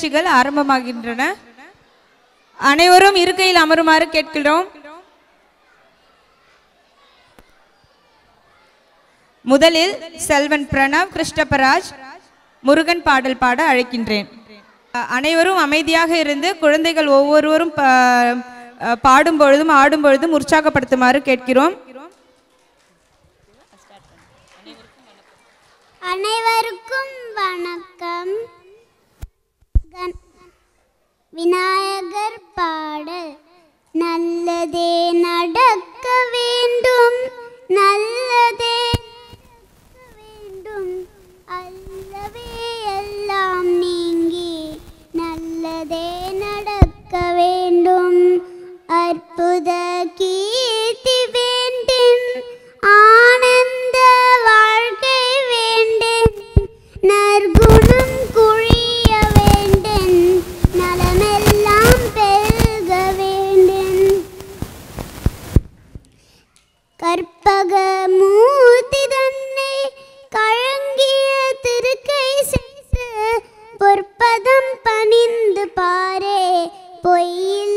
நிகழ்ச்சிகள் ஆரம்பமாகின்றன. அனைவரும் இருக்கையில் அமருமாறு கேட்கிறோம். முதலில் செல்வன் பிரணவ் கிருஷ்ணபராஜ் முருகன் பாடல் பாட அழைக்கின்றேன். அனைவரும் அமைதியாக இருந்து குழந்தைகள் ஒவ்வொருவரும் பாடும் பொழுதும் ஆடும் பொழுதும் உற்சாகப்படுத்துமாறு கேட்கிறோம். அனைவருக்கும் வணக்கம். விநாயகர் பாடல். நல்லதே நடக்க வேண்டும், நல்லதே வேண்டும், அல்லவே எல்லாம் நீங்கி நல்லதே நடக்க வேண்டும். அற்புத கீர்த்தி வேண்டும், ஆனந்த வாழ்க்கை வேண்டும், நற்குணம் குழிய வேண்டும், நலமெல்லாம் பெருக வேண்டும். கற்பக மூர்த்தி தன்னை கழங்கிய திருக்கை செய்து பொற்பதம் பணிந்து பாரே, பொய்யில்